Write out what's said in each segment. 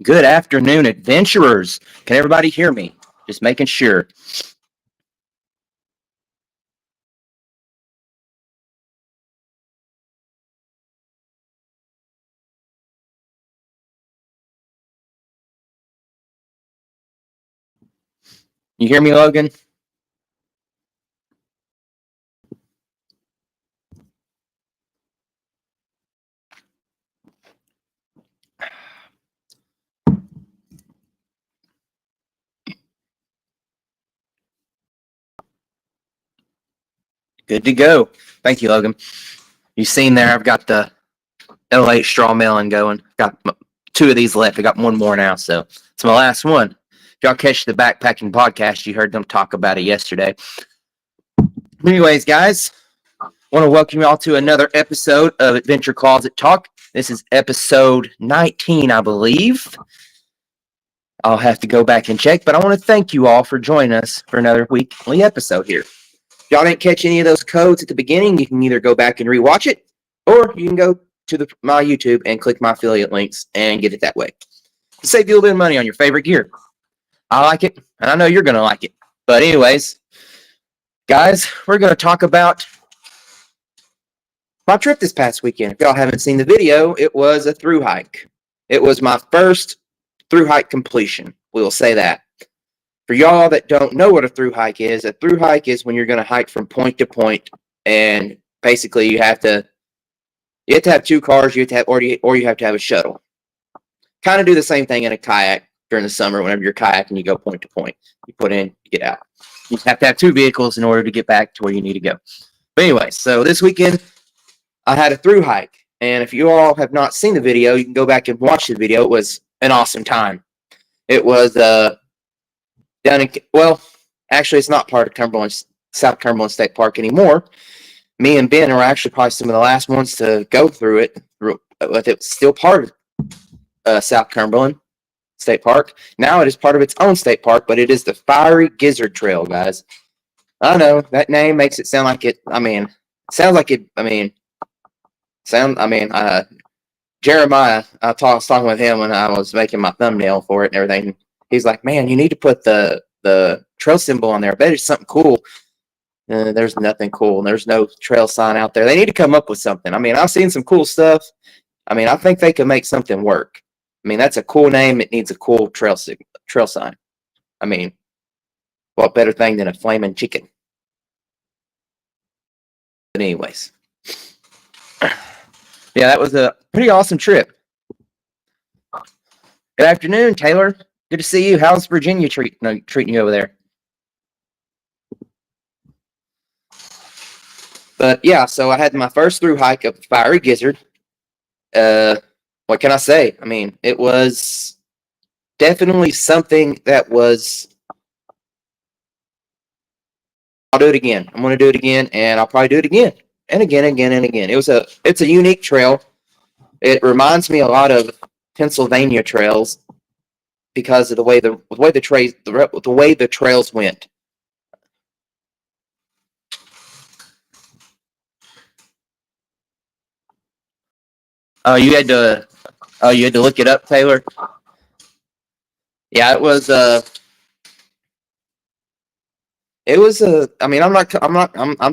Good afternoon, adventurers. Can everybody hear me? Just making sure. You hear me, Logan? Good to go. Thank you, Logan. You've seen there, I've got the L8 straw melon going. Got two of these left. I got one more now, so it's my last one. If y'all catch the backpacking podcast, you heard them talk about it yesterday. Anyways, guys, I want to welcome you all to another episode of Adventure Closet Talk. This is episode 19, I believe. I'll have to go back and check, but I want to thank you all for joining us for another weekly episode here. If y'all didn't catch any of those codes at the beginning, you can either go back and rewatch it, or you can go to my YouTube and click my affiliate links and get it that way. It'll save you a little bit of money on your favorite gear. I like it, and I know you're going to like it. But anyways, guys, we're going to talk about my trip this past weekend. If y'all haven't seen the video, it was a Thru-Hike. It was my first Thru-Hike completion. We will say that. For y'all that don't know what a Thru-Hike is when you're going to hike from point to point, and basically you have to have two cars, or you have to have a shuttle. Kind of do the same thing in a kayak during the summer. Whenever you're kayaking, you go point to point. You put in, you get out. You have to have two vehicles in order to get back to where you need to go. But anyway, so this weekend I had a Thru-Hike, and if you all have not seen the video, you can go back and watch the video. It was an awesome time. It was down in, well, actually, it's not part of South Cumberland State Park anymore. Me and Ben are actually probably some of the last ones to go through it, but it's still part of South Cumberland State Park. Now it is part of its own state park, but it is the Fiery Gizzard Trail, guys. I know that name makes it sound like it. Jeremiah, I was talking with him when I was making my thumbnail for it and everything. He's like, man, you need to put the trail symbol on there. I bet it's something cool. There's nothing cool. There's no trail sign out there. They need to come up with something. I mean, I've seen some cool stuff. I mean, I think they can make something work. I mean, that's a cool name. It needs a cool trail sign. I mean, what better thing than a flaming chicken? But anyways. Yeah, that was a pretty awesome trip. Good afternoon, Taylor. Good to see you. How's Virginia treating you over there? But yeah, so I had my first Thru-Hike up Fiery Gizzard. What can I say? I mean, it was definitely something that was. I'll do it again. I'm going to do it again, and I'll probably do it again and again and again and again. It's a unique trail. It reminds me a lot of Pennsylvania trails because of the way the trails went. Oh, you had to look it up, Taylor. Yeah, it was I'm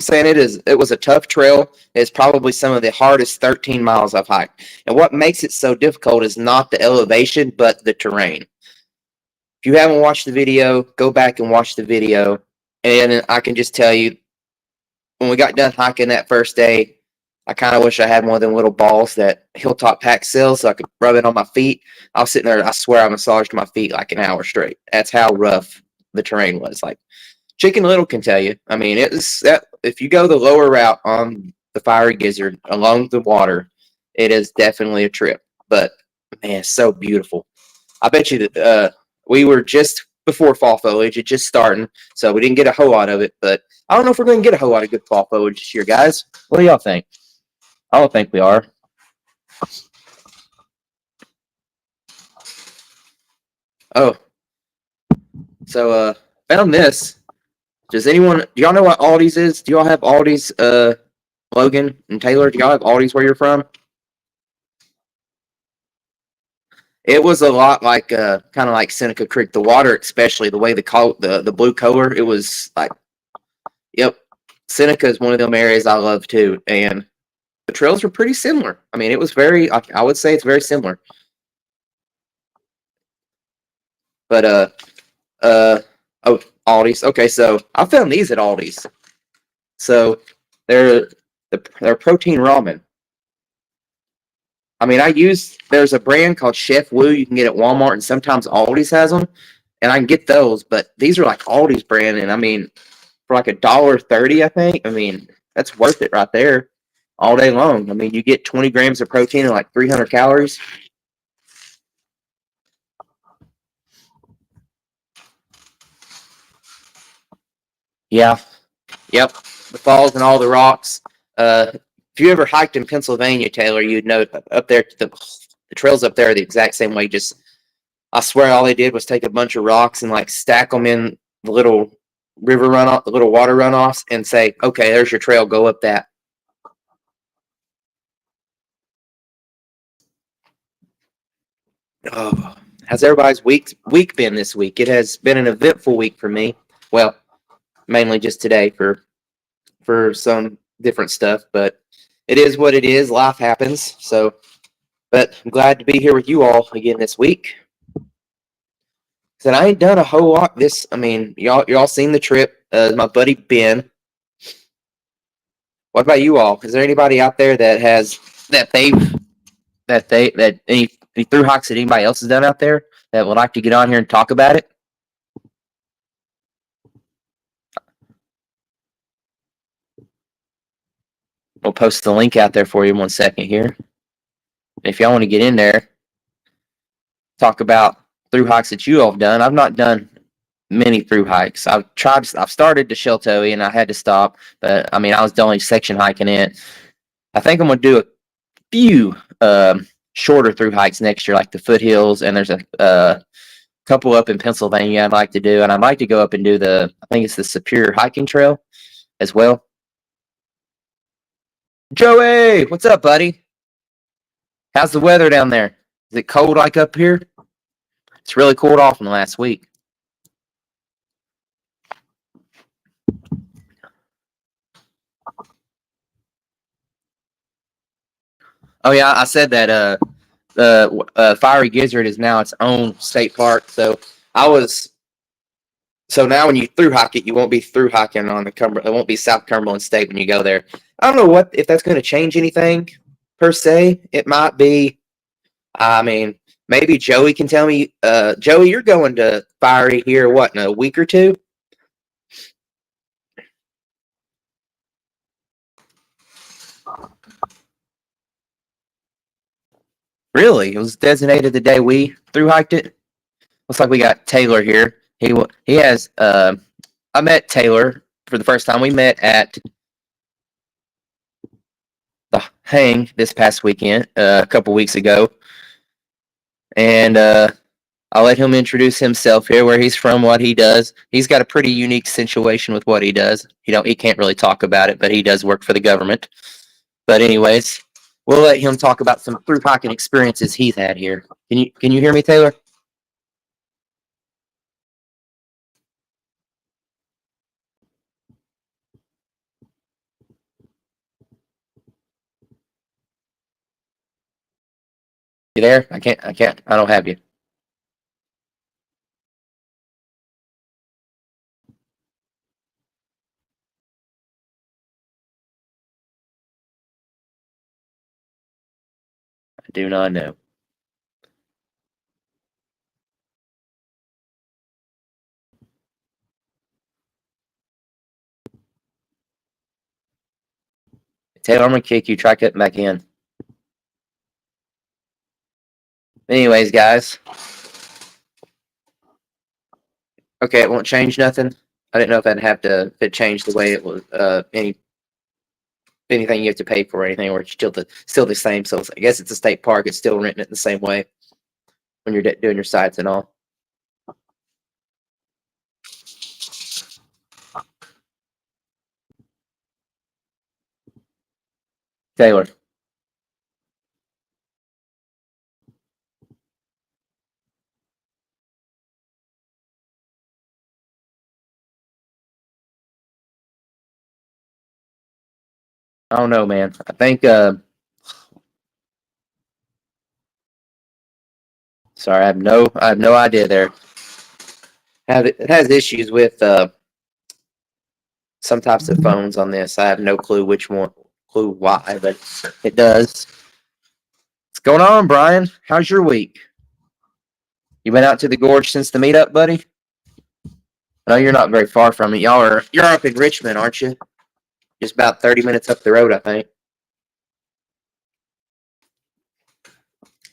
saying it was a tough trail. It's probably some of the hardest 13 miles I've hiked. And what makes it so difficult is not the elevation, but the terrain. If you haven't watched the video, go back and watch the video. And I can just tell you, when we got done hiking that first day, I kind of wish I had one of them little balls that Hilltop Pack sells so I could rub it on my feet. I was sitting there, I swear I massaged my feet like an hour straight. That's how rough the terrain was. Like, Chicken Little can tell you. I mean, if you go the lower route on the Fiery Gizzard along the water, it is definitely a trip. But man, it's so beautiful. I bet you that we were just before fall foliage, it's just starting, so we didn't get a whole lot of it. But I don't know if we're going to get a whole lot of good fall foliage this year, guys. What do y'all think? I don't think we are. Oh, so found this. Do y'all know what Aldi's is? Do y'all have Aldi's, Logan and Taylor? Do y'all have Aldi's where you're from? It was a lot like kind of like Seneca Creek. The water, especially the way the blue color, it was like, yep. Seneca is one of them areas I love too, and the trails were pretty similar. I mean, it was very. I would say it's very similar. But uh oh, Aldi's. Okay, so I found these at Aldi's. So they're they're protein ramen. I mean, there's a brand called Chef Woo you can get at Walmart, and sometimes Aldi's has them, and I can get those. But these are like Aldi's brand, and I mean, for like $1.30, I think. I mean, that's worth it right there, all day long. I mean, you get 20 grams of protein and like 300 calories. Yeah, yep. The falls and all the rocks. If you ever hiked in Pennsylvania, Taylor, you'd know up there the trails up there are the exact same way. Just I swear, all they did was take a bunch of rocks and like stack them in the little river runoff, the little water runoffs, and say, "Okay, there's your trail. Go up that." Oh, how's everybody's week been this week? It has been an eventful week for me. Well, mainly just today for some different stuff, but it is what it is. Life happens. So, but I'm glad to be here with you all again this week. Said I ain't done a whole lot this. I mean, y'all seen the trip? My buddy Ben. What about you all? Is there anybody out there that has that they've that any Thru-Hikes that anybody else has done out there that would like to get on here and talk about it? We'll post the link out there for you in 1 second here. If y'all want to get in there, talk about Thru-Hikes that you all have done. I've not done many Thru-Hikes. I've started to Sheltoe and I had to stop, but I mean I was the only section hiking it. I think I'm gonna do a few shorter Thru-Hikes next year, like the foothills, and there's a couple up in Pennsylvania I'd like to do, and I'd like to go up and do I think it's the Superior Hiking Trail as well. Joey, what's up, buddy? How's the weather down there? Is it cold like up here? It's really cooled off in the last week. Oh yeah, I said that Fiery Gizzard is now its own state park. So I was so now when you through hike it, you won't be through hiking on the Cumberland. It won't be South Cumberland State when you go there. I don't know what if that's going to change anything per se. It might be. I mean, maybe Joey can tell me. Joey, you're going to Fiery here. What in a week or two? Really? It was designated the day we through hiked it. Looks like we got Taylor here. He has. I met Taylor for the first time. We met at the hang this past weekend, a couple weeks ago, and I'll let him introduce himself here, where he's from, what he does. He's got a pretty unique situation with what he does. He can't really talk about it, but he does work for the government. But anyways, we'll let him talk about some through hiking experiences he's had here. Can you hear me, Taylor? You there? I can't. I don't have you. I do not know. Taylor, I'm gonna kick you. Try cutting back in. Anyways, guys. Okay, it won't change nothing. I didn't know if it changed the way it was anything you have to pay for or anything, or it's still the same. So I guess it's a state park. It's still renting it the same way when you're doing your sites and all. Taylor, I don't know, man. I think sorry, I have no idea there. It has issues with some types of phones on this. I have no clue why, but it does. What's going on, Brian? How's your week? You been out to the gorge since the meetup, buddy? No, you're not very far from it. You're up in Richmond, aren't you? Just about 30 minutes up the road, I think.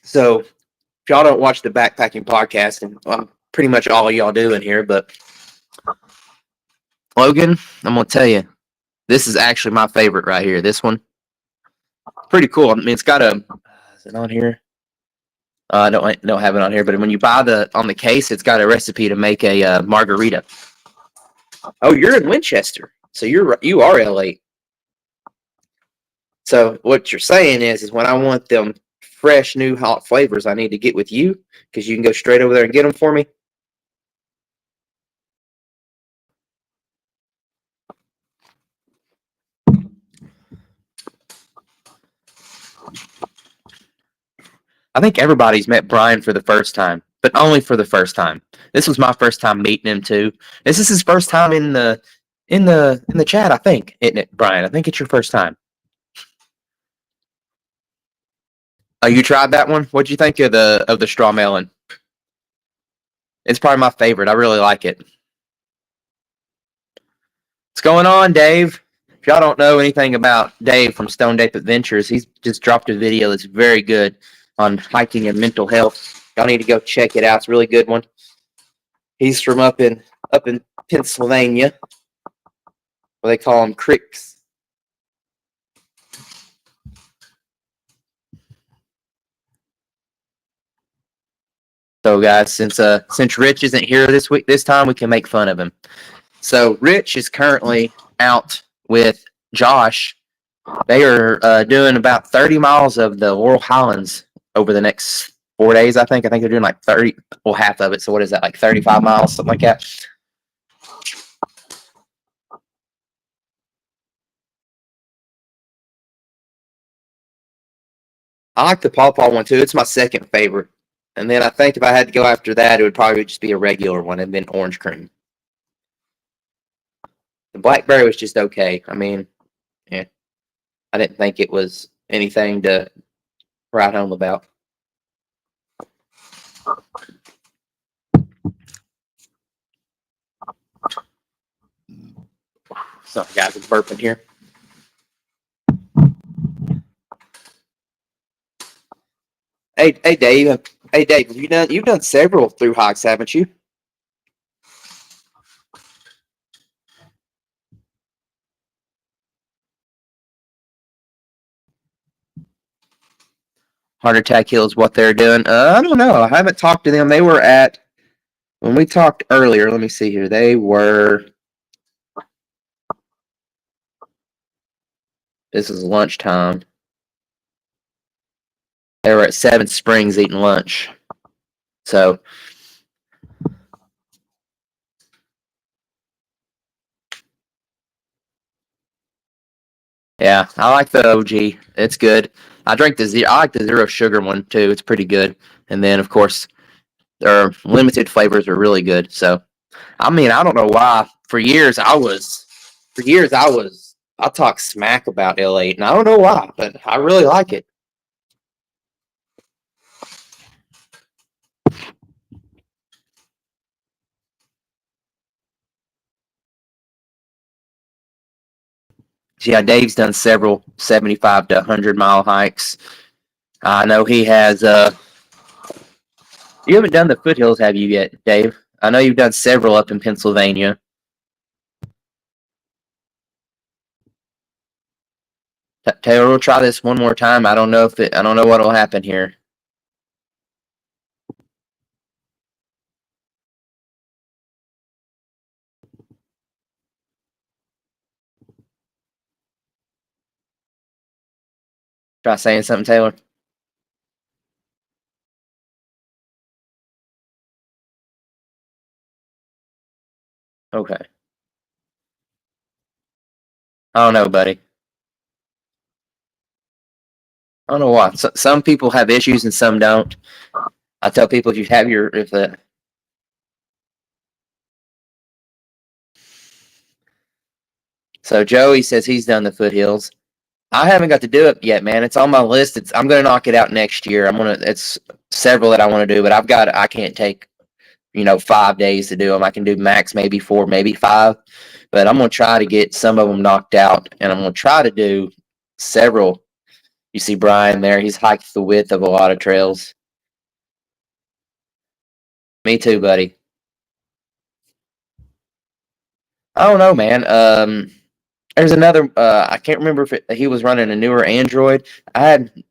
So if y'all don't watch the backpacking podcast, and pretty much all of y'all do in here, but Logan, I'm gonna tell you, this is actually my favorite right here. This one, pretty cool. I mean, it's got a. Is it on here? I don't have it on here, but when you buy on the case, it's got a recipe to make a margarita. Oh, you're in Winchester, so you are L8. So what you're saying is when I want them fresh, new, hot flavors, I need to get with you because you can go straight over there and get them for me. I think everybody's met Brian for the first time, but only for the first time. This was my first time meeting him too. This is his first time in the chat, I think, isn't it, Brian? I think it's your first time. Oh, you tried that one? What'd you think of the straw melon? It's probably my favorite. I really like it. What's going on, Dave? If y'all don't know anything about Dave from Stone Dape Adventures, he's just dropped a video that's very good on hiking and mental health. Y'all need to go check it out. It's a really good one. He's from up in Pennsylvania, where they call them creeks. So, guys, since Rich isn't here this time, we can make fun of him. So, Rich is currently out with Josh. They are doing about 30 miles of the Laurel Highlands over the next 4 days, I think. I think they're doing like 30, well, half of it. So what is that, like 35 miles, something like that? I like the pawpaw one too. It's my second favorite. And then I think if I had to go after that, it would probably just be a regular one and then orange cream. The blackberry was just okay. I mean, yeah, I didn't think it was anything to write home about. Sorry, guys, I'm burping here. Hey, Dave. Hey, Dave. You've done several Thru-Hikes, haven't you? Heart Attack Hill is what they're doing. I don't know. I haven't talked to them. They were at when we talked earlier. Let me see here. They were. This is lunchtime. They were at Seven Springs eating lunch. So. Yeah, I like the OG. It's good. I like the zero sugar one too. It's pretty good. And then of course their limited flavors are really good. So I mean, I don't know why. I talk smack about L8, and I don't know why, but I really like it. Yeah, Dave's done several 75 to 100-mile hikes. I know he has. You haven't done the foothills, have you yet, Dave? I know you've done several up in Pennsylvania. Taylor, we'll try this one more time. I don't know what will happen here. Try saying something, Taylor. Okay. I don't know, buddy. I don't know why. Some people have issues and some don't. I tell people so Joey says he's done the foothills. I haven't got to do it yet, man. It's on my list. I'm gonna knock it out next year. It's several that I want to do, but I can't take 5 days to do them. I can do max maybe 4, maybe 5, but I'm gonna try to get some of them knocked out, and I'm gonna try to do several. You see Brian there; he's hiked the width of a lot of trails. Me too, buddy. I don't know, man. There's another. I can't remember if he was running a newer Android. I had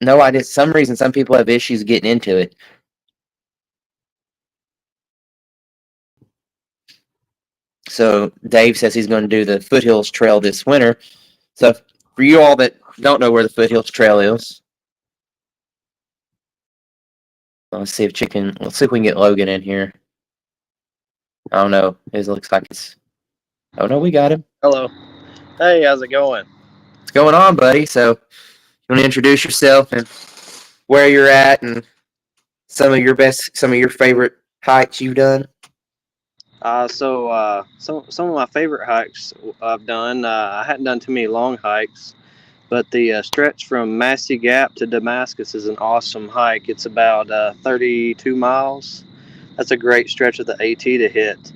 no idea. Some reason, some people have issues getting into it. So Dave says he's going to do the Foothills Trail this winter. So for you all that don't know where the Foothills Trail is, let's see if we can get Logan in here. I don't know. It looks like it's. Oh no, we got him. Hello. Hey, how's it going? What's going on, buddy? So you want to introduce yourself and where you're at and some of your favorite hikes you've done? Some of my favorite hikes I've done. I hadn't done too many long hikes, but the stretch from Massey Gap to Damascus is an awesome hike. It's about 32 miles. That's a great stretch of the AT to hit.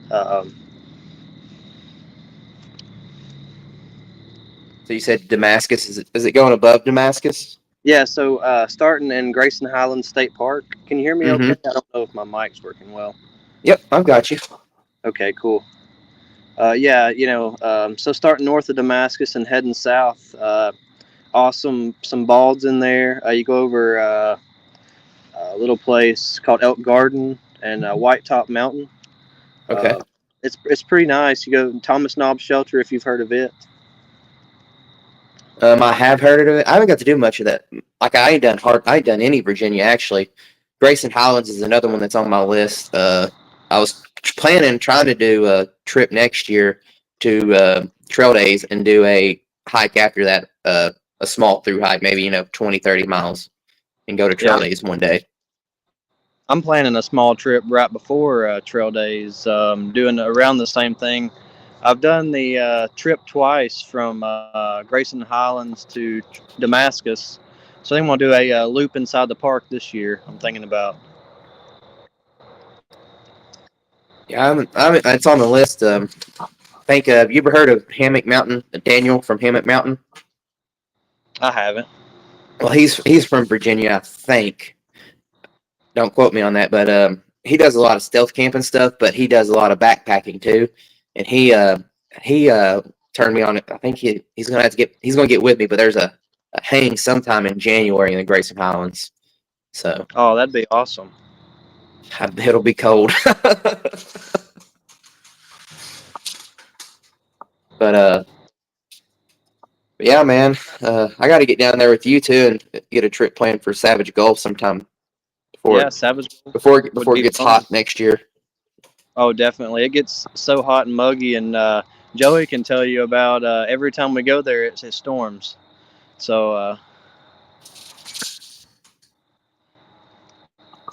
So you said Damascus. Is it going above Damascus? Yeah, so starting in Grayson Highlands State Park. Can you hear me okay? I don't know if my mic's working well. Yep, I've got you. Okay, cool. So starting north of Damascus and heading south, awesome, some balds in there. You go over a little place called Elk Garden and White Top Mountain. Okay. It's pretty nice. You go to Thomas Knob Shelter if you've heard of it. I have heard of it. I haven't got to do much of that. Like I ain't done any Virginia actually. Grayson Highlands is another one that's on my list. I was trying to do a trip next year to Trail Days and do a hike after that, a small through hike, maybe 20, 30 miles, and go to Trail Days one day. I'm planning a small trip right before Trail Days, doing around the same thing. I've done the trip twice from Grayson Highlands to Damascus, so I think we'll do a loop inside the park this year. I'm thinking about. Yeah, it's on the list. I think have you ever heard of Hammock Mountain? Daniel from Hammock Mountain. I haven't. Well, he's from Virginia, I think. Don't quote me on that, but he does a lot of stealth camping stuff, but he does a lot of backpacking too. And he turned me on it. I think he's gonna get with me, but there's a hang sometime in January in the Grayson Highlands. So that'd be awesome. It'll be cold. But yeah, man, I got to get down there with you too and get a trip planned for Savage Gulf sometime before it gets hot next year. Oh, definitely. It gets so hot and muggy, and Joey can tell you about every time we go there, it storms. So I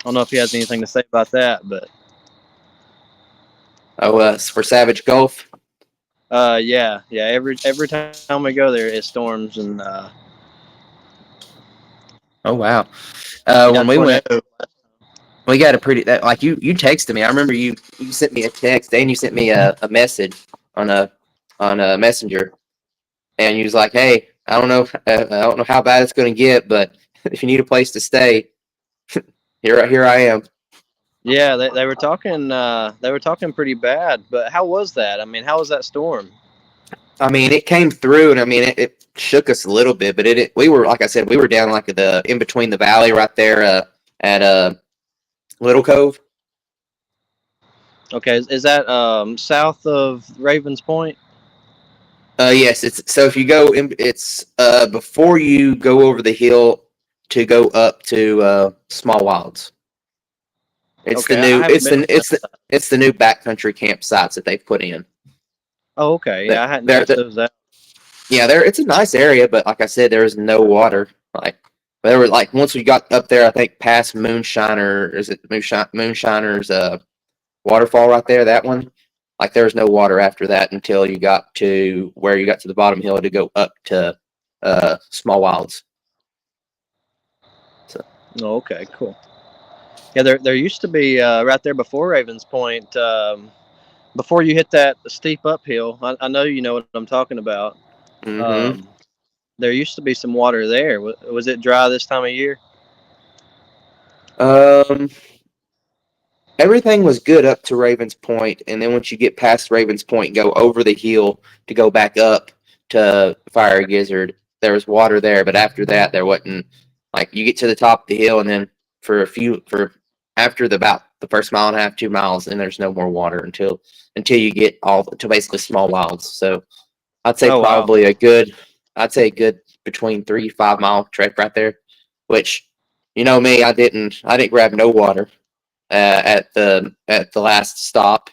don't know if he has anything to say about that, but for Savage Gulf. Yeah. Every time we go there, it storms, and oh wow. When we went, we got a pretty like you texted me. I remember you sent me a text and you sent me a message on a messenger, and you was like, "Hey, I don't know how bad it's going to get, but if you need a place to stay, here I am." Yeah, they were talking. They were talking pretty bad. But how was that? I mean, how was that storm? I mean, it came through, and I mean, it shook us a little bit, but we were, like I said, we were down like in between the valley right there at Little Cove. Okay, is that south of Ravens Point? Yes, so if you go in, it's before you go over the hill to go up to Small Wilds. It's the new it's the new backcountry campsites that they've put in. Oh, okay. Yeah, I hadn't checked those out. Yeah, it's a nice area, but like I said, there is no water. Like There were like once we got up there, I think past Moonshiner, is it Moonshiner's waterfall right there? That one, like there was no water after that until you got to where you got to the bottom hill to go up to Small Wilds. So Oh, okay, cool. Yeah, there used to be right there before Ravens Point, before you hit that steep uphill. I know you know what I'm talking about. hmm Um, there used to be some water there. Was it dry this time of year? um, everything was good up to Ravens Point, and then once you get past Ravens Point, go over the hill to go back up to Fiery Gizzard. There was water there, but after that, there wasn't. Like you get to the top of the hill, and then for after about the first mile and a half, 2 miles, and there's no more water until you get all to basically Small Wilds. So I'd say Oh wow. probably a good between 3 5 mile trek right there. Which, you know me, I didn't grab no water at the last stop,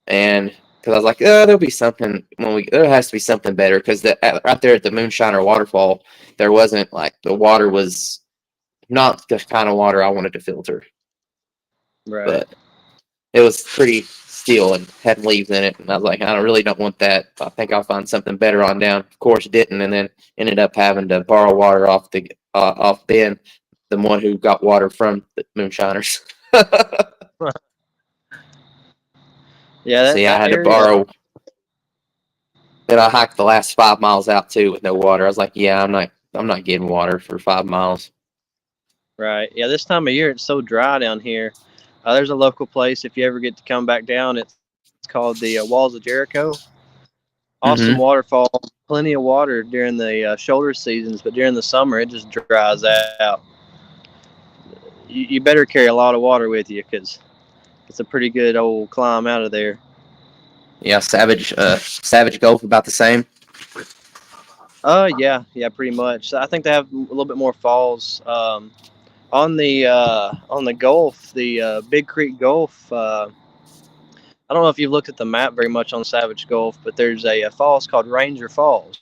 and because I was like, oh, there'll be something there has to be something better because right there at the Moonshiner waterfall, there wasn't like the water was not the kind of water I wanted to filter, Right. but it was pretty still and had leaves in it, and I was like, really don't want that. I think I'll find something better on down. Of course, didn't, and then ended up having to borrow water off Ben, the one who got water from the Moonshiners. Yeah, So yeah, I that had to area. borrow. Then I hiked the last 5 miles out too with no water. I was like, yeah, I'm not getting water for 5 miles. Right. Yeah, this time of year it's so dry down here. There's a local place if you ever get to come back down. It's called the Walls of Jericho. Awesome Mm-hmm. waterfall, plenty of water during the shoulder seasons, but during the summer it just dries out. You better carry a lot of water with you because it's a pretty good old climb out of there. Yeah, Savage Gulf about the same. Yeah, pretty much. I think they have a little bit more falls. On the Gulf, the Big Creek Gulf. I don't know if you've looked at the map very much on Savage Gulf, but there's a falls called Ranger Falls.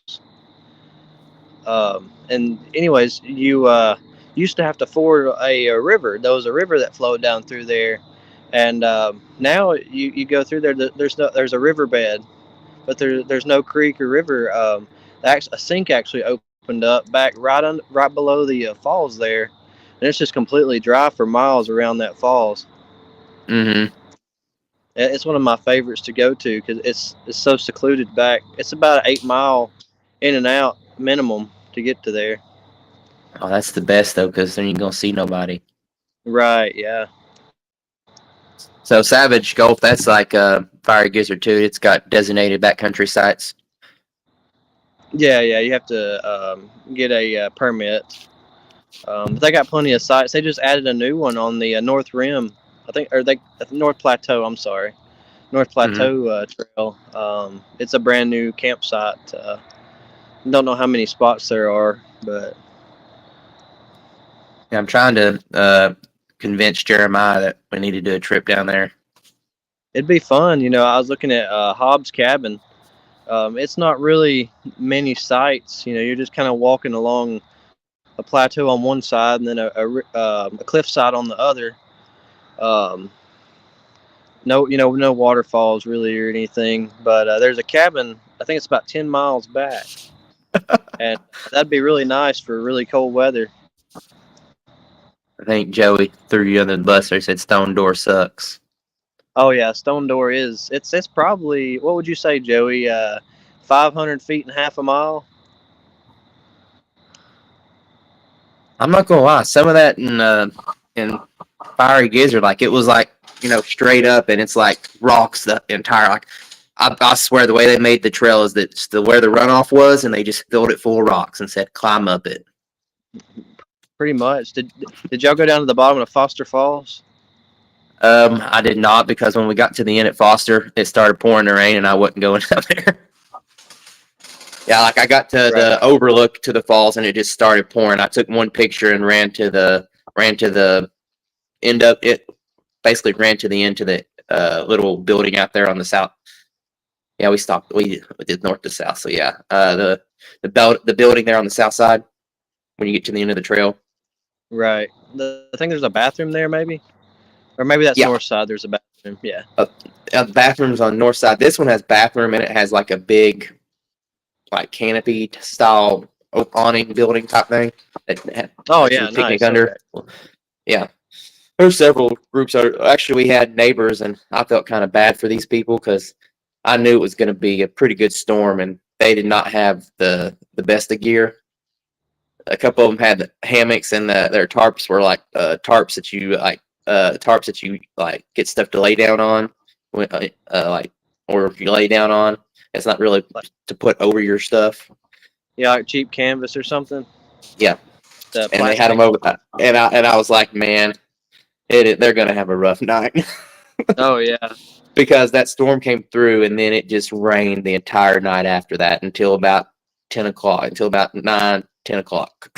And anyways, you used to have to ford a river. There was a river that flowed down through there, and now you go through there. There's a riverbed, but there's no creek or river. A sink actually opened up back right below the falls there, and it's just completely dry for miles around that falls. Mm-hmm. It's one of my favorites to go to because it's so secluded back. It's about an 8 mile in and out minimum to get to there. Oh, that's the best though, because then you gonna see nobody. Right. Yeah. So Savage Gulf, that's like Fiery Gizzard too. It's got designated backcountry sites. Yeah. You have to get a permit. But they got plenty of sites. They just added a new one on the North Rim. I think, or they North Plateau. I'm sorry, North Mm-hmm. Plateau Trail. It's a brand new campsite. Don't know how many spots there are, but Yeah, I'm trying to convince Jeremiah that we need to do a trip down there. it'd be fun. You know, I was looking at Hobbs Cabin. It's not really many sites. You know, you're just kind of walking along a plateau on one side and then a cliff side on the other. Um, no waterfalls really or anything, but there's a cabin. I think it's about 10 miles back, and that'd be really nice for really cold weather. I think Joey threw you under the bus there. Said Stone Door sucks. Oh yeah, Stone Door is it's probably, what would you say, Joey? 500 feet and half a mile. I'm not gonna lie. Some of that in Fiery Gizzard, like it was like straight up, and it's like rocks the entire like. I swear the way they made the trail is that where the runoff was, and they just filled it full of rocks and said climb up it. Pretty much. Did y'all go down to the bottom of Foster Falls? I did not because when we got to the end at Foster, it started pouring the rain, and I wasn't going down there. Yeah, like I got to Right. the overlook to the falls, and it just started pouring. I took one picture and ran to the end of it. Basically, ran to the end to the little building out there on the south. Yeah, we stopped. We did north to south. So yeah, the building there on the south side. when you get to the end of the trail. Right. I think there's a bathroom there, maybe, or maybe that's Yeah, north side. There's a bathroom. Yeah. bathrooms on the north side. This one has bathroom and it has like a big like canopy style awning building type thing Oh that you yeah, would picnic nice. under. Okay. Yeah, there's several groups. Actually, we had neighbors, and I felt kind of bad for these people because I knew it was going to be a pretty good storm, and they did not have the best of gear. A couple of them had hammocks, and their tarps were like tarps that you like get stuff to lay down on, like or if you lay down on, it's not really to put over your stuff. Yeah, like cheap canvas or something. Yeah, The and they had them plastic. over, and I was like, man, they're gonna have a rough night. Oh yeah. Because that storm came through and then it just rained the entire night after that until about 10 o'clock, until about 9, 10 o'clock.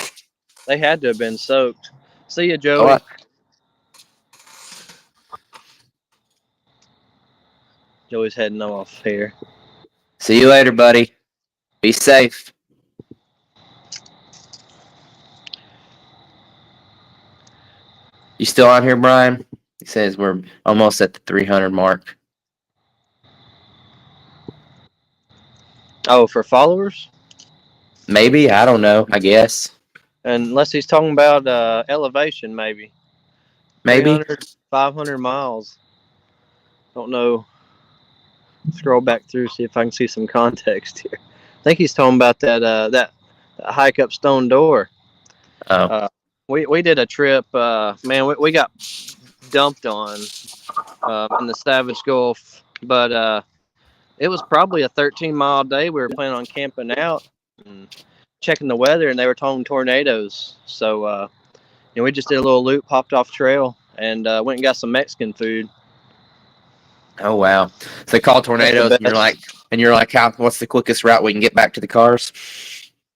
They had to have been soaked. See ya, All Joey. right. Joey's heading off here. See you later, buddy. Be safe. You still on here, Brian? He says we're almost at the 300 mark. Oh, for followers? Maybe. I don't know. I guess. Unless he's talking about elevation, maybe. Maybe. 300, 500 miles. Don't know. Scroll back through, see if I can see some context here. I think he's talking about that hike up Stone Door. Oh. We did a trip. Man, we got dumped on in the Savage Gulf, but it was probably a 13-mile day. We were planning on camping out and checking the weather, and they were talking tornadoes. So we just did a little loop, hopped off trail, and went and got some Mexican food. Oh wow. So they call That's the tornadoes, best. and you're like, how? What's the quickest route we can get back to the cars?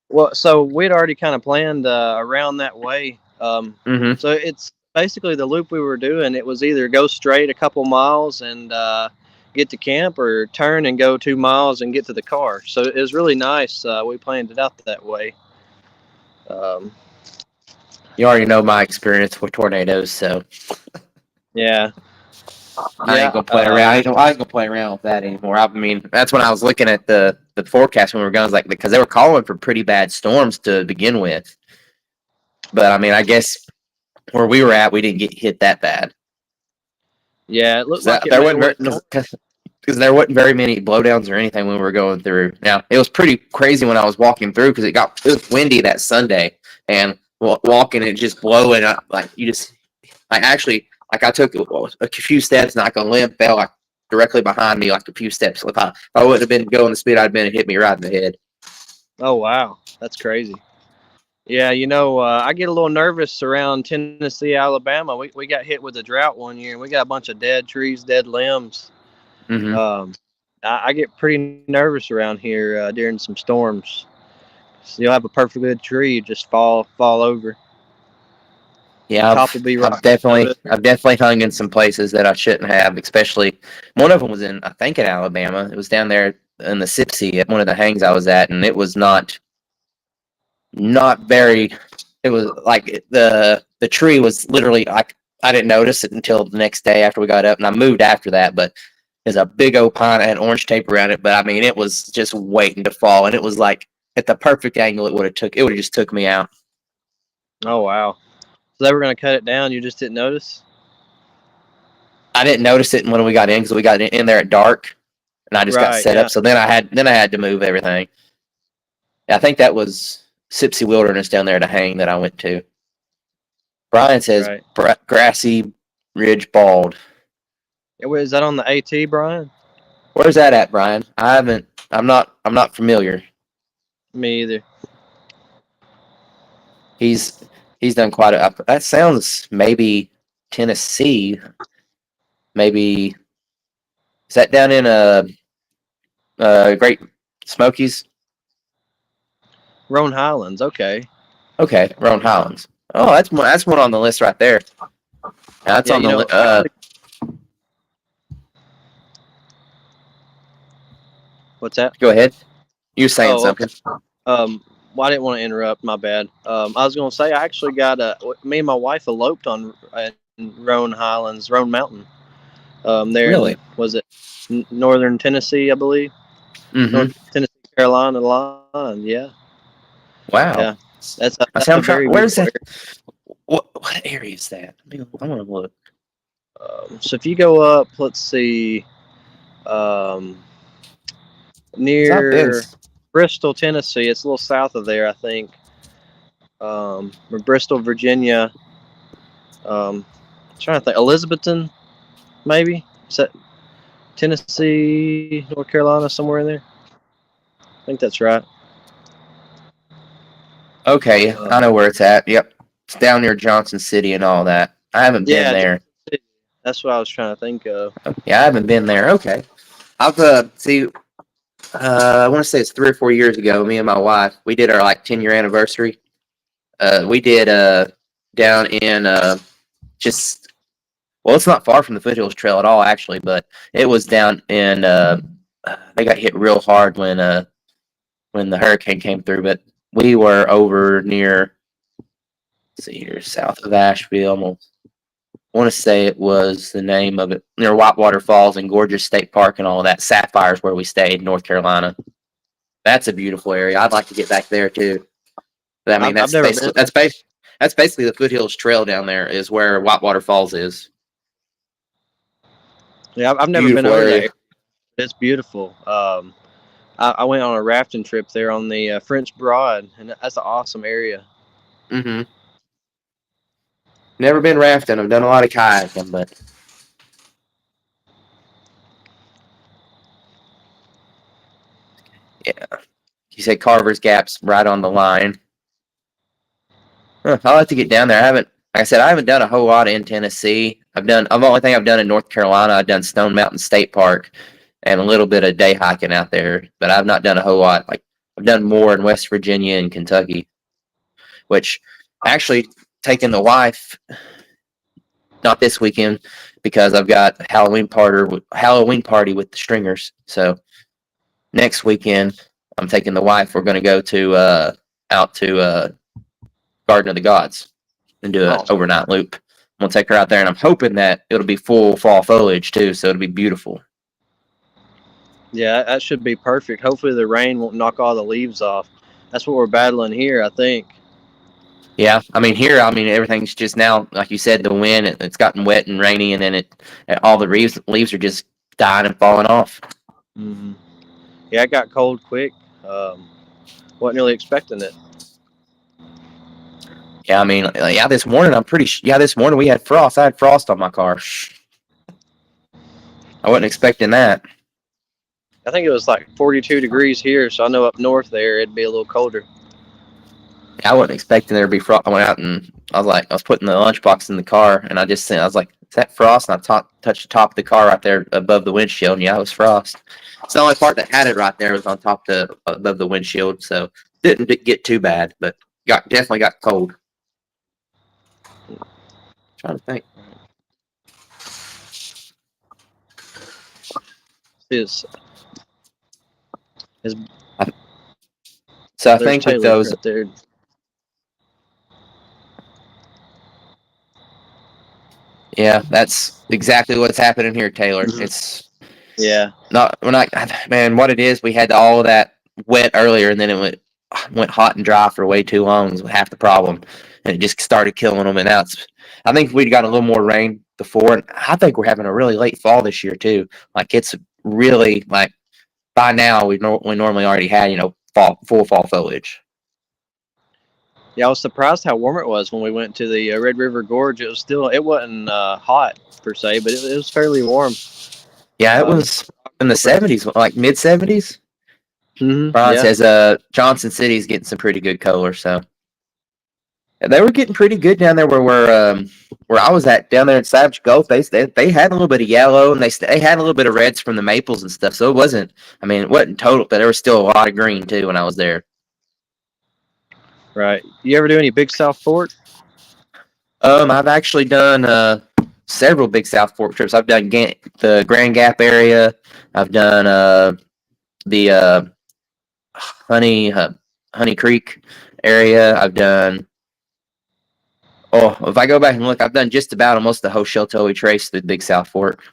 Well, so we'd already kind of planned around that way. Mm-hmm. So it's basically the loop we were doing. It was either go straight a couple miles and get to camp, or turn and go 2 miles and get to the car. So it was really nice. We planned it out that way. Um, You already know my experience with tornadoes, so yeah, I ain't yeah. gonna play around. I ain't gonna play around with that anymore. I mean, that's when I was looking at the forecast when we were going, like because they were calling for pretty bad storms to begin with. But I mean, I guess where we were at, we didn't get hit that bad. Yeah, it looked like it There may have wasn't went. because there wasn't very many blowdowns or anything when we were going through. Now it was pretty crazy when I was walking through because it was windy that Sunday and walking and just blowing up like you just like actually like I took a few steps and like a limb fell like directly behind me like a few steps. If I wouldn't have been going the speed I'd been, it hit me right in the head. Oh wow, that's crazy. Yeah, I get a little nervous around Tennessee, Alabama. We got hit with a drought one year, and we got a bunch of dead trees, dead limbs. Mm-hmm. I get pretty nervous around here during some storms. So you'll have a perfectly good tree just fall over. Yeah, Top will be I've rocking out of it. definitely hung in some places that I shouldn't have. Especially one of them was I think in Alabama. It was down there in the Sipsey at one of the hangs I was at, and it was not very. It was like the tree was literally like I didn't notice it until the next day after we got up, and I moved after that. But there's a big old pine that had orange tape around it. But I mean, it was just waiting to fall, and it was like at the perfect angle. It would have just took me out. Oh wow! So they were gonna cut it down. You just didn't notice? I didn't notice it when we got in because we got in there at dark, and I just got Right. set Yeah. up. So then I had to move everything. I think that was Sipsey Wilderness down there at a hang that I went to. Brian says Right. grassy ridge bald. Is that on the AT, Brian? Where's that at, Brian? I haven't. I'm not familiar. Me either. He's done quite a. That sounds maybe Tennessee. Maybe is that down in Great Smokies? Roan Highlands. Okay. Okay, Roan Highlands. Oh, that's one on the list right there. That's Yeah. on the list. What's that? Go ahead. You're saying Oh, something. okay. Well, I didn't want to interrupt. My bad. I was going to say I actually got me and my wife eloped on in Roan Highlands, Roan Mountain. There in Really? was it northern Tennessee, I believe, Mm-hmm. North Tennessee, Carolina line. Yeah, yeah. Wow. I That's see. a I'm trying. very Where's beautiful that? area. What area is that? I want to look. So if you go up, let's see, um, 'Cause I've been. near Bristol, Tennessee. It's a little south of there, I think. Or Bristol, Virginia. Trying to think, Elizabethton, maybe. Is that Tennessee, North Carolina, somewhere in there? I think that's right. Okay, Uh, I know where it's at. Yep, it's down near Johnson City and all that. I haven't been yeah, there. that's what I was trying to think of. Yeah, I haven't been there. Okay, I've see. I want to say it's 3 or 4 years ago. Me and my wife, we did our like 10-year anniversary. We did down in just well, it's not far from the Foothills Trail at all, actually, but it was down in. They got hit real hard when the hurricane came through, but we were over near. Let's see here, south of Asheville. I want to say it was the name of it near Whitewater Falls and Gorgeous State Park and all that. Sapphire's where we stayed, North Carolina. That's a beautiful area. I'd like to get back there too. But, I mean, I've never been. that's basically the Foothills Trail down there is where Whitewater Falls is. Yeah, I've never been Beautiful over that area. area. It's beautiful. I went on a rafting trip there on the French Broad, and that's an awesome area. Mm-hmm. Never been rafting. I've done a lot of kayaking, but yeah. You said Carver's Gap's right on the line. Huh, I'll have to get down there. Like I said, I haven't done a whole lot in Tennessee. The only thing I've done in North Carolina, I've done Stone Mountain State Park and a little bit of day hiking out there, but I've not done a whole lot. Like I've done more in West Virginia and Kentucky, which actually taking the wife, not this weekend because I've got a Halloween party with the Stringers. So next weekend, I'm taking the wife. We're going to go to out to Garden of the Gods and do an Oh, overnight loop. I'm gonna take her out there, and I'm hoping that it'll be full fall foliage too, so it'll be beautiful. yeah, that should be perfect. Hopefully, the rain won't knock all the leaves off. That's what we're battling here, I think. Yeah, I mean here, I mean everything's just now, like you said, the wind. It's gotten wet and rainy, and then all the leaves are just dying and falling off. Hmm. Yeah, it got cold quick. Um, wasn't really expecting it. Yeah, I mean, yeah, this morning yeah, this morning we had frost. I had frost on my car. I wasn't expecting that. I think it was like 42 degrees here, so I know up north there it'd be a little colder. I wasn't expecting there to be frost. I went out and I was putting the lunchbox in the car, and I was like, "Is that frost?" And I touched the top of the car right there above the windshield, and yeah, it was frost. It's the only part that had it right there was on top above the windshield, so didn't get too bad, but definitely got cold. Trying to think. Is is So I there's think with Taylor those, right there. yeah, that's exactly what's happening here, Taylor. Mhm. It's Yeah, we're not, man. What it is, we had all of that wet earlier, and then it went hot and dry for way too long. Was half the problem, and it just started killing them. And now I think if we'd got a little more rain before, and I think we're having a really late fall this year too. Like it's really like by now we normally already had full fall foliage. yeah. I was surprised how warm it was when we went to the Red River Gorge. It wasn't hot per se, but it was fairly warm. Yeah, it Um, was in the 70s, like mid 70s. Ron yeah, says Johnson City's getting some pretty good color, so they were getting pretty good down there where I was at down there in Savage Gulf. They had a little bit of yellow and they had a little bit of reds from the maples and stuff. So it wasn't, I mean, it wasn't total, but there was still a lot of green too when I was there. right. You ever do any Big South Fork? I've actually done several big South Fork trips. I've done the Grand Gap area. I've done the Honey Honey Creek area. I've done. Oh, if I go back and look, I've done just about almost the whole Sheltoe Trace through Big South Fork.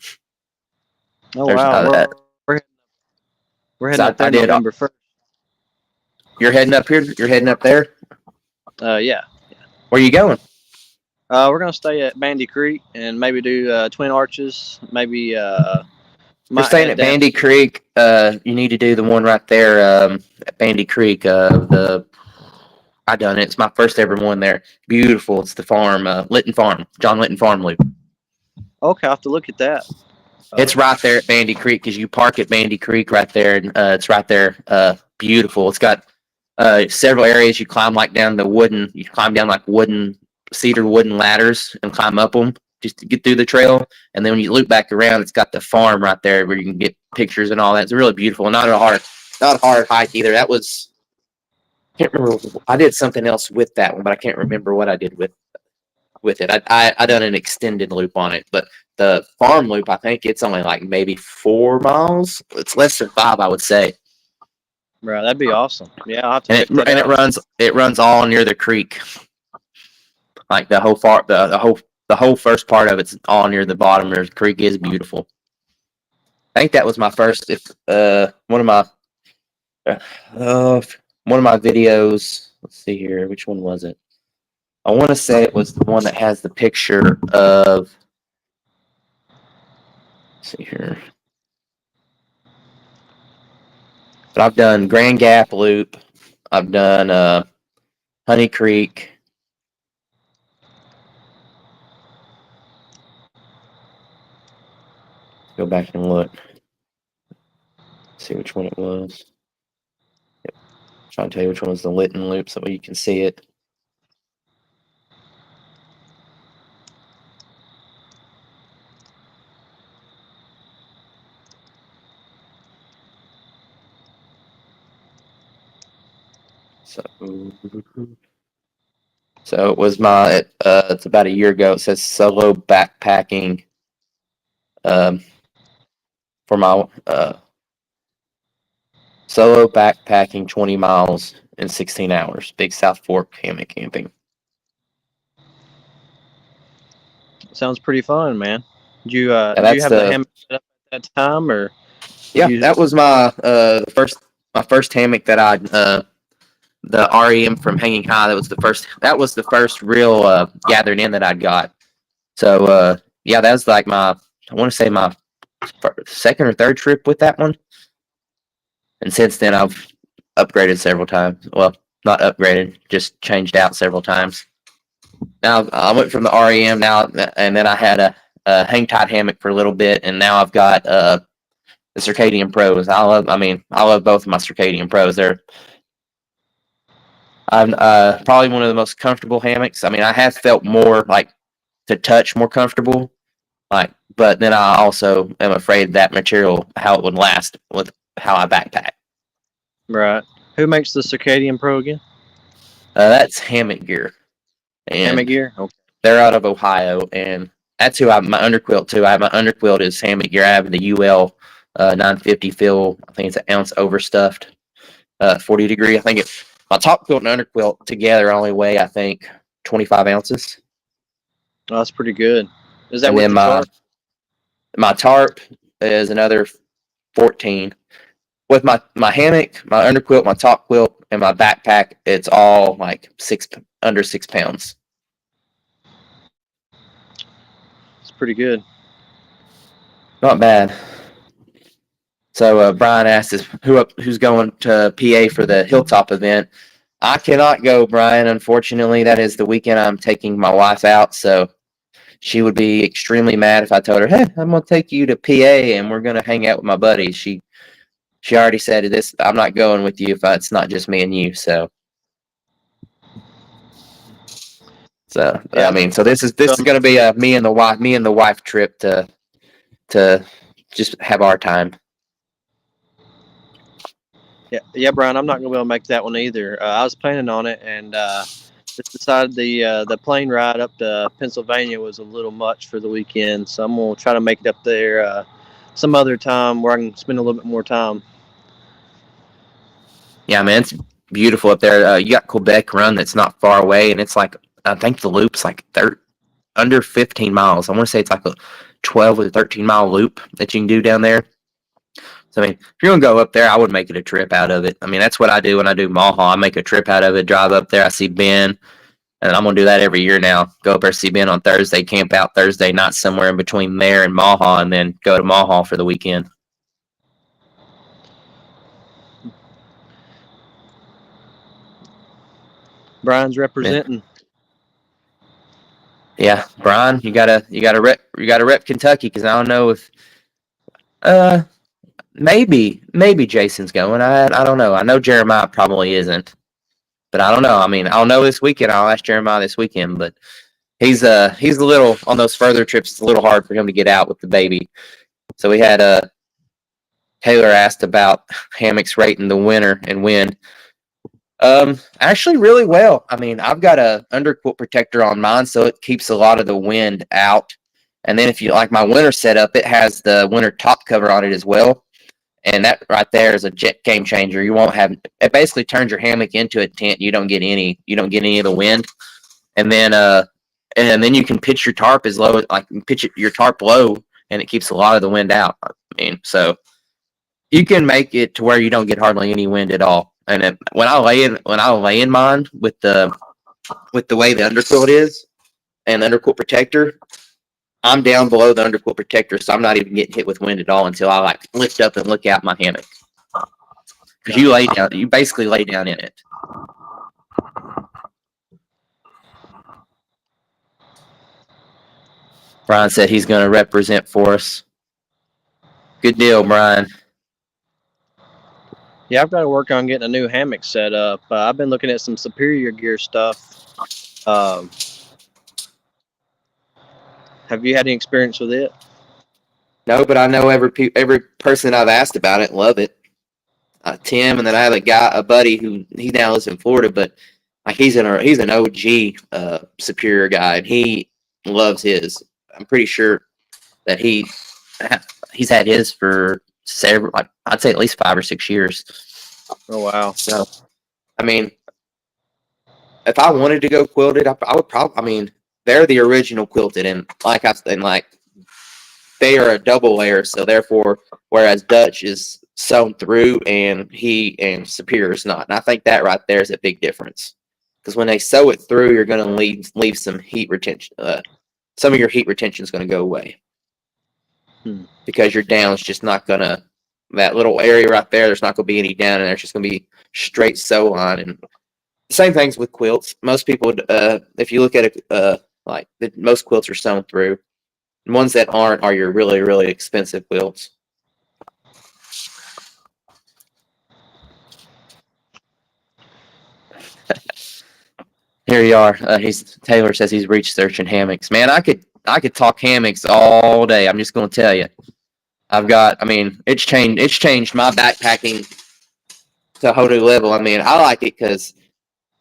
Oh There's wow, we're heading so up there I did. November 1st. You're heading up here. You're heading up there. Yeah. Where are you going? We're gonna stay at Bandy Creek and maybe do Twin Arches. Maybe You're might staying head at down. Bandy Creek. You need to do the one right there at Bandy Creek. I done it. It's my first ever one there. Beautiful. It's the farm, Litton Farm, John Litton Farm Loop. Okay, I'll have to look at that. It's right there at Bandy Creek because you park at Bandy Creek right there, and it's right there. Beautiful. It's got several areas you climb like down the wooden. You climb down like cedar wooden ladders and climb up them just to get through the trail. And then when you loop back around, it's got the farm right there where you can get pictures and all that. It's really beautiful. Not a hard hike either. That was. I can't remember. I did something else with that one, but I can't remember what I did with it. I done an extended loop on it, but the farm loop, I think it's only like maybe 4 miles. It's less than 5, I would say. Right, that'd be awesome. Yeah, I'll have to And check that out. it runs all near the creek. Like the whole first part of it's all near the bottom. The creek is beautiful. I think that was my first. One of my videos. Let's see here. Which one was it? I want to say it was the one that has the picture of. Let's see here. But I've done Grand Gap Loop. I've done Honey Creek. Go back and look. See which one it was. Yep. Trying to tell you which one was the Litton Loop so you can see it. So it was it's about a year ago. It says solo backpacking for my solo backpacking 20 miles in 16 hours. Big South Fork hammock camping. Sounds pretty fun, man. Did you have the hammock set up at that time, or? Yeah, that was my first hammock that I the REM from Hanging High. That was the first real gathered in that I got. So yeah, that was like I want to say my second or third trip with that one. And since then I've upgraded several times. Well, not upgraded, just changed out several times. Now I went from the REM now, and then I had a hang tight hammock for a little bit, and now I've got the Circadian Pros. I love both of my Circadian Pros. I'm probably one of the most comfortable hammocks. I mean, I have felt more like to touch more comfortable, but then I also am afraid that material, how it would last with how I backpack. Right. Who makes the Circadian Pro again? That's Hammock Gear. Hammock Gear? Okay. They're out of Ohio, and that's who I have my underquilt too. My underquilt is Hammock Gear. I have the UL 950 fill. I think it's an ounce overstuffed, 40 degree. I think my top quilt and underquilt together only weigh, I think, 25 ounces. Oh, that's pretty good. Is that with your tarp? My tarp is another 14. With my hammock, my underquilt, my top quilt, and my backpack, it's all like under 6 pounds. It's pretty good. Not bad. So Brian asked us who's going to PA for the Hilltop event. I cannot go, Brian. Unfortunately, that is the weekend I'm taking my wife out. So she would be extremely mad if I told her, "Hey, I'm going to take you to PA and we're going to hang out with my buddies." She already said this. I'm not going with you if it's not just me and you. So yeah. I mean, so this is going to be a me and the wife trip to just have our time. Yeah, Brian. I'm not gonna be able to make that one either. I was planning on it, and just decided the plane ride up to Pennsylvania was a little much for the weekend. So I'm gonna try to make it up there some other time where I can spend a little bit more time. Yeah, man. beautiful up there. You got Quebec Run that's not far away, and it's like I think the loop's like under 15 miles. I want to say it's like a 12 or 13-mile loop that you can do down there. So, I mean, if you're going to go up there, I would make it a trip out of it. I mean, that's what I do when I do Maha. I make a trip out of it, drive up there, I see Ben, and I'm going to do that every year now. Go up there, see Ben on Thursday, camp out Thursday night somewhere in between there and Maha, and then go to Maha for the weekend. Brian's representing. Yeah, Brian, you gotta rep Kentucky, because I don't know if maybe Jason's going. I don't know. I know Jeremiah probably isn't, but I don't know. I mean, I'll know this weekend. I'll ask Jeremiah this weekend, but he's a little on those further trips. It's a little hard for him to get out with the baby. So we had Taylor asked about hammocks rating the winter and wind. Actually really well. I mean, I've got a underquilt protector on mine, so it keeps a lot of the wind out. And then if you like my winter setup, it has the winter top cover on it as well. And that right there is a game changer. You won't have it. Basically turns your hammock into a tent. You don't get any of the wind. And then you can pitch your tarp as low, like your tarp low, and it keeps a lot of the wind out. I mean, so you can make it to where you don't get hardly any wind at all. And when I lay in mine with the way the underquilt is and the underquilt protector, I'm down below the underquilt protector, so I'm not even getting hit with wind at all until I like lift up and look out my hammock. Because you basically lay down in it. Brian said he's going to represent for us. Good deal, Brian. Yeah, I've got to work on getting a new hammock set up. I've been looking at some Superior Gear stuff. Have you had any experience with it? No, but I know every person I've asked about it love it. Tim, and then I have a buddy who he now lives in Florida, but like he's an OG Superior guy, and he loves his. I'm pretty sure that he's had his for several, like I'd say at least 5 or 6 years. Oh wow! So, I mean, if I wanted to go quilted, I would probably. I mean, they're the original quilted, and they are a double layer, so therefore, whereas Dutch is sewn through and Superior is not. And I think that right there is a big difference. Because when they sew it through, you're going to leave some heat retention. Some of your heat retention is going to go away. Because your down is just not going to, that little area right there's not going to be any down in there. It's just going to be straight sew line. And the same things with quilts. Most people, if you look at it, most quilts are sewn through. And ones that aren't are your really, really expensive quilts. Here you are. Taylor says he's researching hammocks. Man, I could talk hammocks all day. I'm just going to tell you. It's changed my backpacking to a whole new level. I mean, I like it because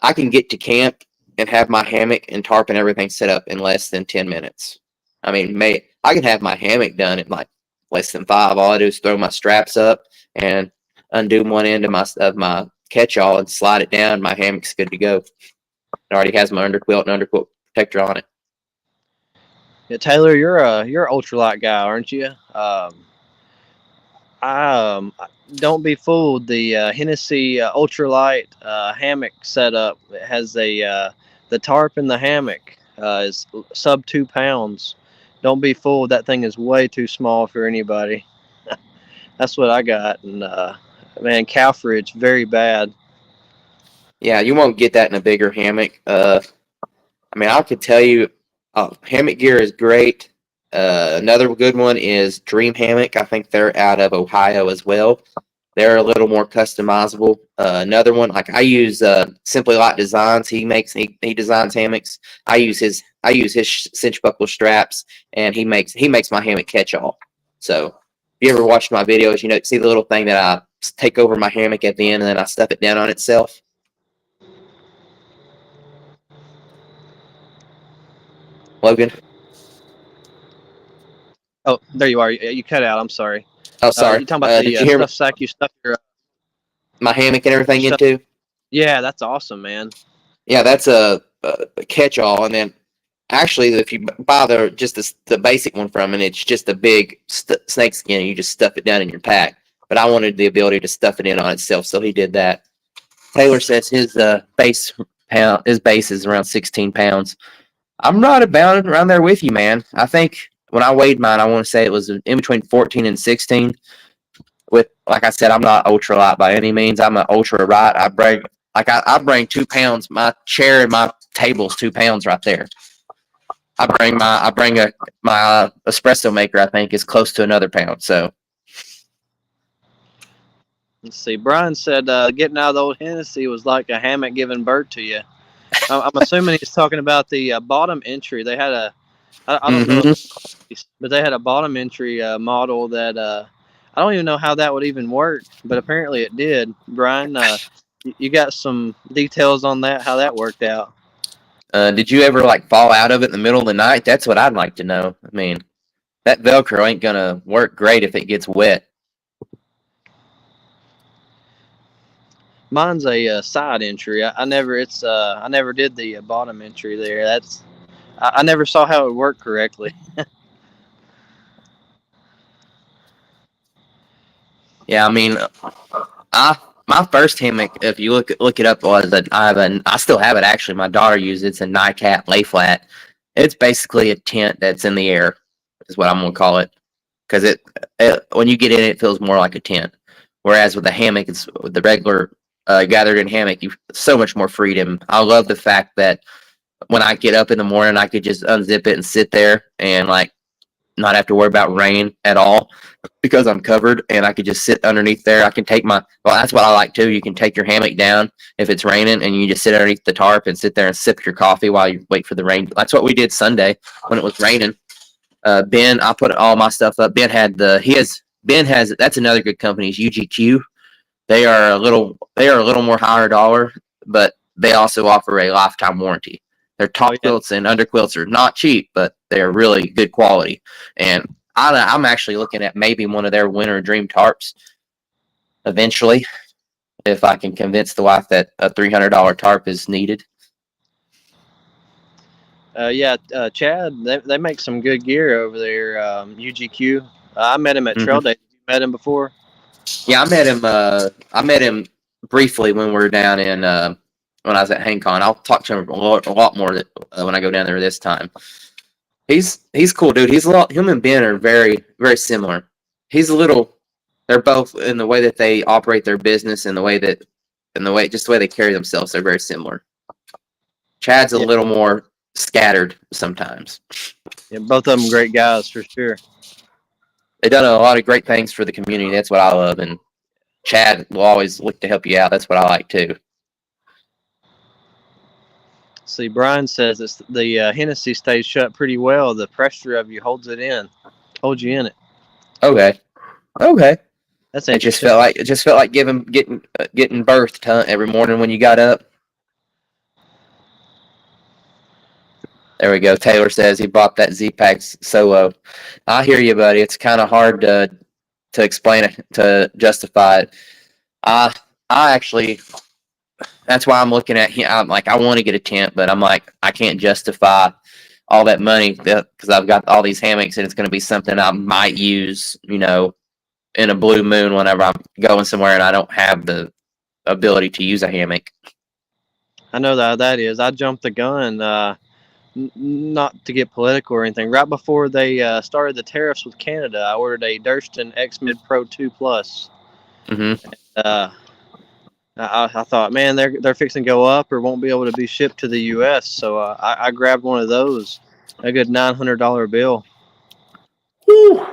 I can get to camp and have my hammock and tarp and everything set up in less than 10 minutes. I mean, I can have my hammock done in like less than 5. All I do is throw my straps up and undo one end of my catch-all and slide it down. My hammock's good to go. It already has my underquilt and underquilt protector on it. Yeah, Taylor, you're a ultralight guy, aren't you? Don't be fooled. The Hennessy ultralight hammock setup, it has the tarp in the hammock is sub 2 pounds. Don't be fooled. That thing is way too small for anybody. That's what I got. And man, cow fridge, very bad. Yeah, you won't get that in a bigger hammock. I could tell you, hammock gear is great. Another good one is Dream Hammock. I think they're out of Ohio as well. They're a little more customizable. Another one, like I use Simply Light Designs. He designs hammocks. I use his cinch buckle straps, and he makes my hammock catch all. So if you ever watched my videos, see the little thing that I take over my hammock at the end, and then I stuff it down on itself. Logan. Oh, there you are. You cut out. I'm sorry. Oh, sorry. You're talking about the did you hear stuff sack you stuff your my hammock and everything into? Yeah, that's awesome, man. Yeah, that's a catch-all. And then actually, if you buy the basic one from it, it's just a big snake skin, and you just stuff it down in your pack. But I wanted the ability to stuff it in on itself, so he did that. Taylor says his base is around 16 pounds. I'm right about around there with you, man. I think when I weighed mine, I want to say it was in between 14 and 16. With, like I said, I'm not ultra light by any means. I'm an ultra light. I bring 2 pounds. My chair and my table's 2 pounds right there. I bring my espresso maker. I think is close to another pound. So Let's see. Brian said getting out of the old Hennessy was like a hammock giving birth to you. I'm assuming he's talking about the bottom entry. They had I don't know, but they had a bottom entry model that I don't even know how that would even work, but apparently it did. Brian, you got some details on that? How that worked out? Did you ever like fall out of it in the middle of the night? That's what I'd like to know. I mean, that Velcro ain't gonna work great if it gets wet. Mine's a side entry. I never I never did the bottom entry there. I never saw how it worked correctly. Yeah, I mean, my first hammock, if you look it up, was I still have it actually. My daughter uses it. It's a NICAT lay flat. It's basically a tent that's in the air, is what I'm gonna call it, because it when you get in it, it feels more like a tent. Whereas with the hammock, it's with the regular gathered in hammock, you so much more freedom. I love the fact that when I get up in the morning, I could just unzip it and sit there and like not have to worry about rain at all because I'm covered and I could just sit underneath there. I can take that's what I like too. You can take your hammock down if it's raining and you just sit underneath the tarp and sit there and sip your coffee while you wait for the rain. That's what we did Sunday when it was raining. Ben, I put all my stuff up. Ben has, that's another good company, is UGQ. They are a little more higher dollar, but they also offer a lifetime warranty. Their top quilts and underquilts are not cheap, but they're really good quality. And I'm actually looking at maybe one of their winter dream tarps eventually, if I can convince the wife that a $300 tarp is needed. Chad, they make some good gear over there. UGQ. I met him at Trail Day. You met him before? Yeah, I met him briefly when we were down in when I was at HangCon. I'll talk to him a lot more when I go down there this time. He's cool, dude. Him and Ben are very, very similar. They're both in the way that they operate their business and the way they carry themselves. They're very similar. Chad's a little more scattered sometimes. Yeah, both of them great guys for sure. They've done a lot of great things for the community. That's what I love. And Chad will always look to help you out. That's what I like too. See, Brian says the Hennessy stays shut pretty well. The pressure of you holds you in it. Okay. That's It just felt like getting birthed, huh? Every morning when you got up. There we go. Taylor says he bought that Z-Pack Solo. I hear you, buddy. It's kind of hard to explain it, to justify it. I actually, that's why I'm looking at him. I'm like, I want to get a tent, but I'm like, I can't justify all that money because I've got all these hammocks and it's going to be something I might use, in a blue moon whenever I'm going somewhere and I don't have the ability to use a hammock. I know that is. I jumped the gun. Not to get political or anything. Right before they started the tariffs with Canada, I ordered a Durston X Mid Pro 2 Plus. Mm-hmm. I thought, man, they're fixing to go up or won't be able to be shipped to the U.S. So I grabbed one of those, a good $900 bill. Whew.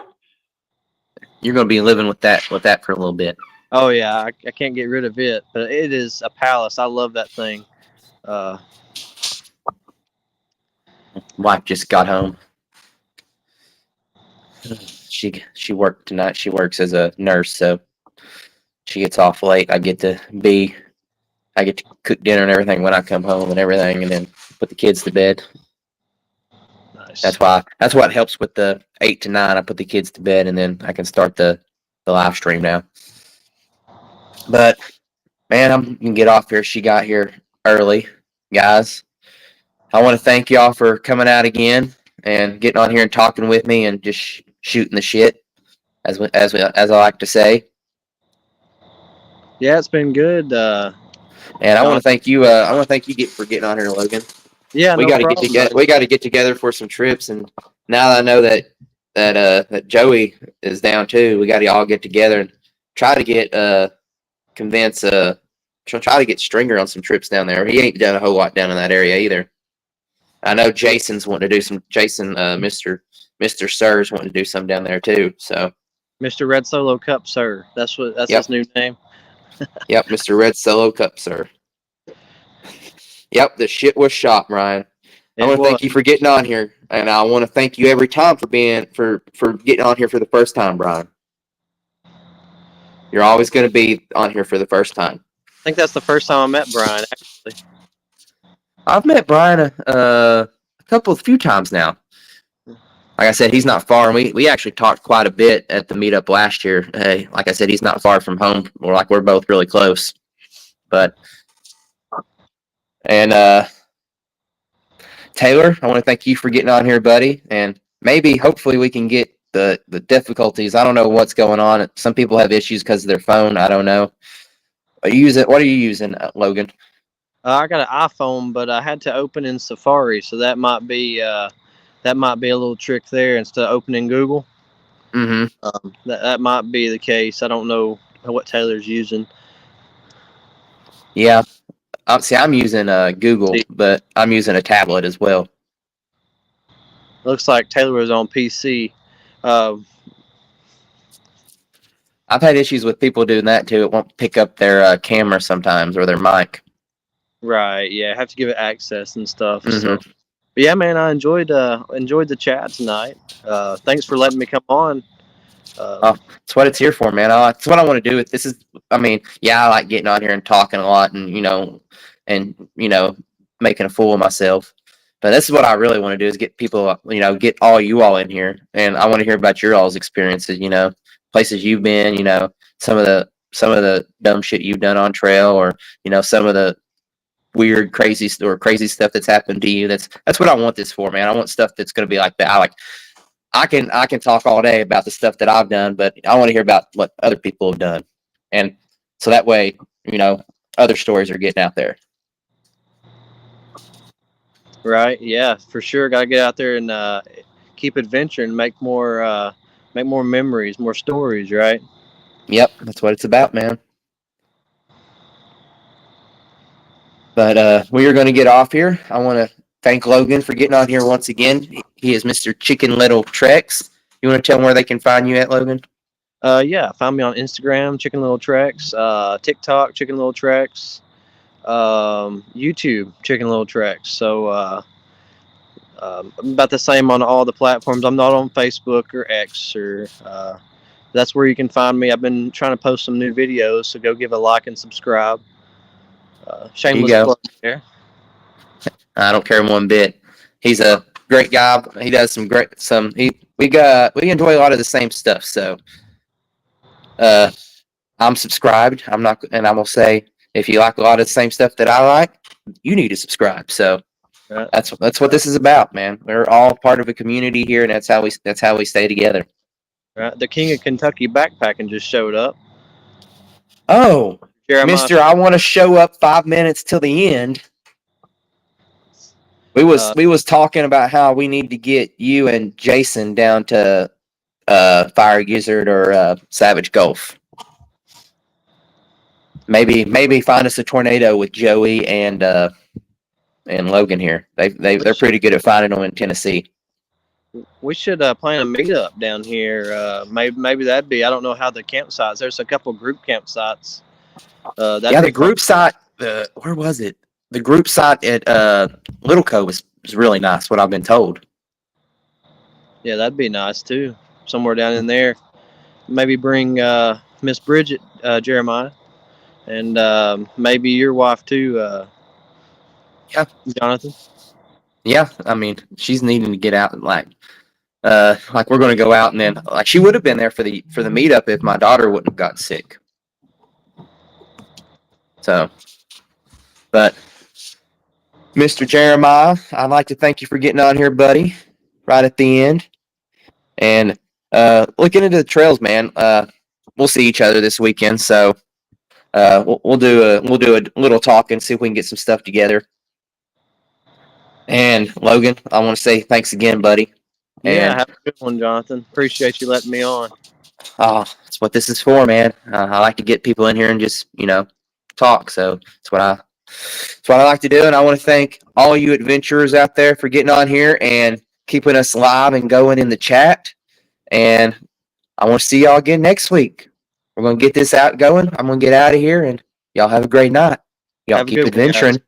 You're going to be living with that for a little bit. Oh yeah, I can't get rid of it, but it is a palace. I love that thing. Wife just got home. She worked tonight. She works as a nurse, so she gets off late. I get to cook dinner and everything when I come home and everything, and then put the kids to bed. Nice. That's what helps with the 8 to 9. I put the kids to bed, and then I can start the live stream now. But man, I'm gonna get off here. She got here early, guys. I want to thank y'all for coming out again and getting on here and talking with me and just shooting the shit, as I like to say. Yeah, it's been good. And I want to Jonathan. thank you. I want to thank you for getting on here, Logan. Yeah, We no got to get problem, together. buddy. We got to get together for some trips. And now that I know that Joey is down too, we got to all get together and try to get convince try to get Stringer on some trips down there. He ain't done a whole lot down in that area either. I know Jason's wanting to do some. Mister Sir's wanting to do some down there too. So Mr. Red Solo Cup, sir. That's yep, his new name. yep, Mister Red Solo Cup, sir. Yep, the shit was shot, Ryan. I It want to was. thank you for getting on here, and I want to thank you every time for getting on here for the first time, Brian. You're always going to be on here for the first time. I think that's the first time I met Brian. Actually, I've met Brian a few times now. Like I said, he's not far, and we actually talked quite a bit at the meetup last year. Hey, like I said, he's not far from home. We're both really close. But and Taylor, I want to thank you for getting on here, buddy, and hopefully we can get the difficulties. I don't know what's going on. Some people have issues because of their phone. I don't know. What are you using, Logan? I got an iPhone, but I had to open in Safari, so that might be a little trick there instead of opening Google. Mm-hmm. That might be the case. I don't know what Taylor's using. Yeah. I'm using Google, but I'm using a tablet as well. Looks like Taylor was on PC. Uh, I've had issues with people doing that too. It won't pick up their camera sometimes or their mic. right. Yeah. Have to give it access and stuff. So. Mm-hmm. But yeah, man, I enjoyed the chat tonight. Thanks for letting me come on. That's what it's here for, man. That's what I want to do. This is, I mean, yeah, I like getting on here and talking a lot, and making a fool of myself. But this is what I really want to do: is get people, get all you all in here, and I want to hear about your all's experiences. Places you've been. Some of the dumb shit you've done on trail, or some of the weird, crazy stuff that's happened to you. That's what I want this for, man. I want stuff that's going to be like that. I can talk all day about the stuff that I've done, but I want to hear about what other people have done, and so that way, other stories are getting out there. Right? Yeah, for sure. Got to get out there and keep adventuring, make more memories, more stories. Right? Yep, that's what it's about, man. But we are going to get off here. I want to thank Logan for getting on here once again. He is Mr. Chicken Little Treks. You want to tell them where they can find you at, Logan? Yeah. Find me on Instagram, Chicken Little Treks, TikTok, Chicken Little Treks, YouTube, Chicken Little Treks. So about the same on all the platforms. I'm not on Facebook or X or. That's where you can find me. I've been trying to post some new videos, so go give a like and subscribe. Shameless plug there. I don't care one bit. He's a great guy. He does some great we enjoy a lot of the same stuff. So I'm subscribed. I'm not, and I will say, if you like a lot of the same stuff that I like, you need to subscribe. So Right. that's what this is about, man. We're all part of a community here, and that's how we stay together. Right. The King of Kentucky backpacking just showed up. Oh, Jeremiah. Mister, I want to show up 5 minutes till the end. We was talking about how we need to get you and Jason down to Fiery Gizzard or Savage Gulf. Maybe find us a tornado with Joey and Logan here. They're pretty good at finding them in Tennessee. We should plan a meetup down here. Maybe that'd be. I don't know how the campsites. There's a couple group campsites. The group site. Where was it? The group site at Little Cove was really nice. What I've been told. Yeah, that'd be nice too. Somewhere down in there. Maybe bring Miss Bridget, Jeremiah, and maybe your wife too. Yeah, Jonathan. Yeah, I mean, she's needing to get out and like we're going to go out, and then like she would have been there for the meetup if my daughter wouldn't have gotten sick. So, but Mr. Jeremiah, I'd like to thank you for getting on here, buddy, right at the end. And looking into the trails, man, we'll see each other this weekend. So we'll do a little talk and see if we can get some stuff together. And Logan, I want to say thanks again, buddy. Yeah, And have a good one, Jonathan. Appreciate you letting me on. that's what this is for, man. I like to get people in here and just talk. So that's what I like to do. And I want to thank all you adventurers out there for getting on here and keeping us live and going in the chat. And I want to see y'all again next week. We're going to get this out going. I'm going to get out of here, and y'all have a great night. Y'all Have a keep good one, guys. adventuring.